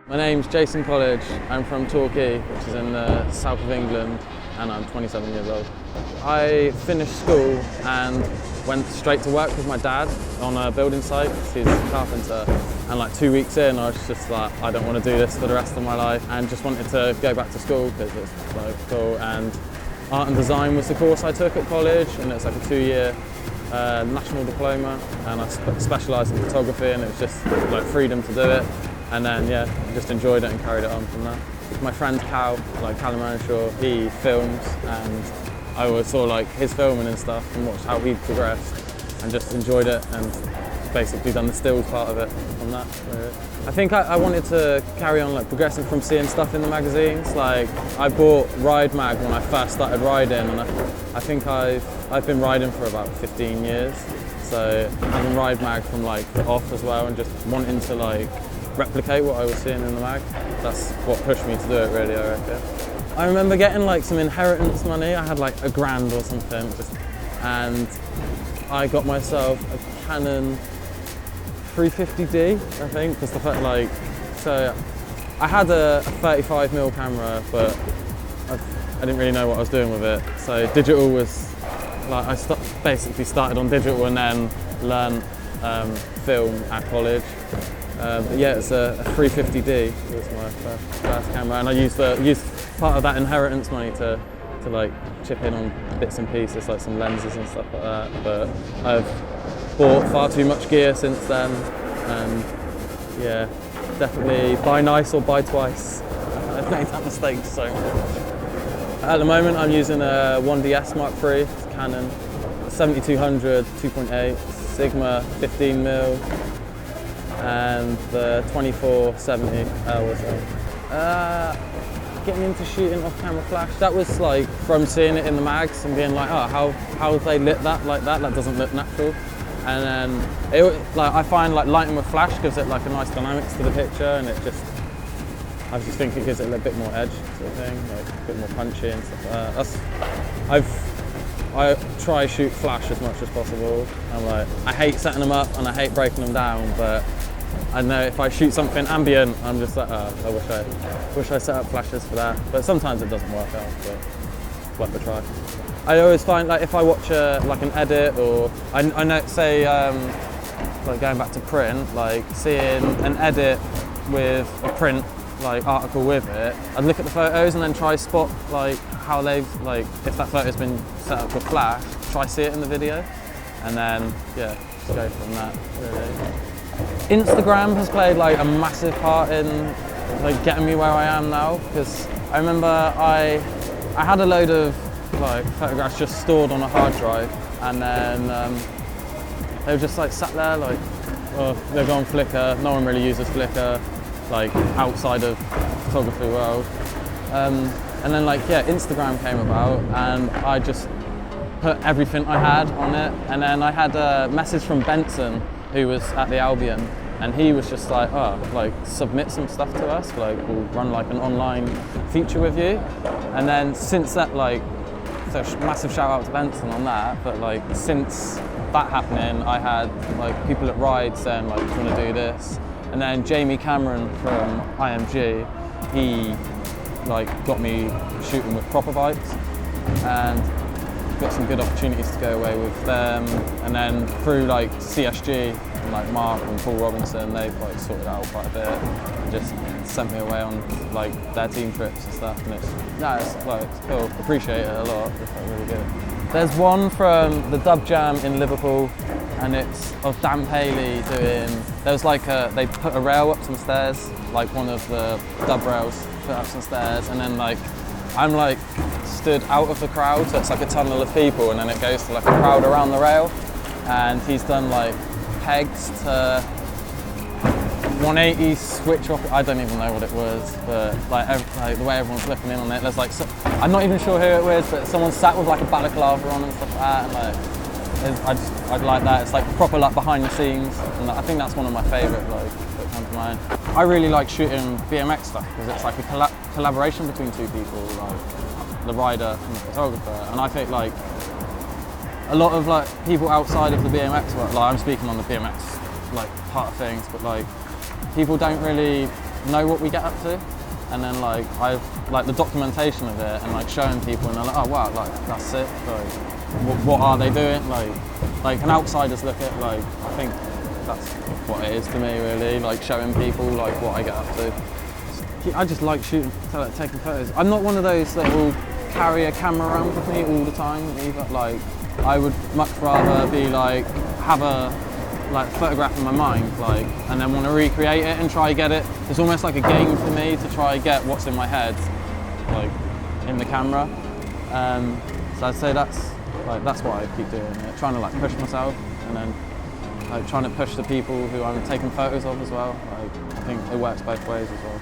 My name's Jason Colledge. I'm from Torquay, which is in the south of England, and I'm 27 years old. I finished school and went straight to work with my dad on a building site. He's a carpenter, and like 2 weeks in, I was just like, I don't want to do this for the rest of my life, and just wanted to go back to school because it's like cool. And art and design was the course I took at college, and it's like a 2-year national diploma, and I specialised in photography, and it was just like freedom to do it. And then yeah, just enjoyed it and carried it on from there. My friend Cal, Callum Earnshaw, he films, and I always saw like his filming and stuff and watched how he progressed, and just enjoyed it and basically done the stills part of it from that. I think I wanted to carry on progressing from seeing stuff in the magazines. Like I bought Ride Mag when I first started riding, and I think I've been riding for about 15 years. So having Ride Mag from off as well, and just wanting to replicate what I was seeing in the mag. That's what pushed me to do it really, I reckon. I remember getting some inheritance money. I had a grand or something, and I got myself a Canon 350D, I think, because so I had a 35mm camera, but I didn't really know what I was doing with it. So digital was, I basically started on digital and then learned film at college. But yeah, it's a 350D was my first camera, and I used part of that inheritance money to chip in on bits and pieces, like some lenses and stuff like that. But I've bought far too much gear since then, and yeah, definitely buy nice or buy twice. I've made that mistake so much. At the moment, I'm using a 1DS Mark III, it's Canon, 7200 2.8 Sigma 15mm. And the 2470L was getting into shooting off-camera flash. That was from seeing it in the mags and being oh, how have they lit that like that? That doesn't look natural. And then I find lighting with flash gives it a nice dynamics to the picture, and I just think it gives it a little bit more edge sort of thing, a bit more punchy and stuff like that. I try shoot flash as much as possible. I hate setting them up and I hate breaking them down, but I know if I shoot something ambient, I'm just I wish I set up flashes for that. But sometimes it doesn't work out, but it's worth a try. I always find if I watch an edit, or I know, say going back to print, seeing an edit with a print article with it, I'd look at the photos and then try spot how they've if that photo's been set up with flash, try see it in the video, and then yeah, just go from that really. Instagram has played a massive part in getting me where I am now, because I remember I had a load of photographs just stored on a hard drive, and then they were just sat there they'll go on Flickr. No one really uses Flickr outside of photography world, and then Instagram came about, and I just put everything I had on it. And then I had a message from Benson, who was at the Albion, and he was just submit some stuff to us, we'll run an online feature with you. And then since that, so massive shout out to Benson on that, but since that happening, I had people at Ride saying do you want to do this? And then Jamie Cameron from IMG, he got me shooting with proper bikes, and got some good opportunities to go away with them. And then through CSG and Mark and Paul Robinson, they've sorted out quite a bit and just sent me away on their team trips and stuff. And it's cool. Appreciate it a lot. It's really good. There's one from the Dub Jam in Liverpool, and it's of Dan Paley doing. There was they put a rail up some stairs, one of the dub rails put up some stairs, and then I'm stood out of the crowd, so it's a tunnel of people, and then it goes to a crowd around the rail, and he's done pegs to 180 switch off. I don't even know what it was, but the way everyone's looking in on it, there's I'm not even sure who it was, but someone sat with a balaclava on and stuff like that, and I'd like that. It's proper behind the scenes, and I think that's one of my favourite that comes to mind. I really like shooting BMX stuff because it's a collaboration between two people, the rider and the photographer, and I think a lot of people outside of the BMX world, I'm speaking on the BMX part of things, but people don't really know what we get up to, and then like I've like the documentation of it and like showing people, and they're like, oh wow, like that's sick. Like, what are they doing? Like an outsider's look at, like, I think that's what it is to me really, like showing people like what I get up to. I just like shooting, taking photos. I'm not one of those that will carry a camera around with me all the time either. Like, I would much rather be like, have a photograph in my mind, like, and then want to recreate it and try get it. It's almost like a game for me to try get what's in my head, like, in the camera. So I'd say that's why I keep doing it, trying to like push myself, and then like trying to push the people who I'm taking photos of as well. Like, I think it works both ways as well.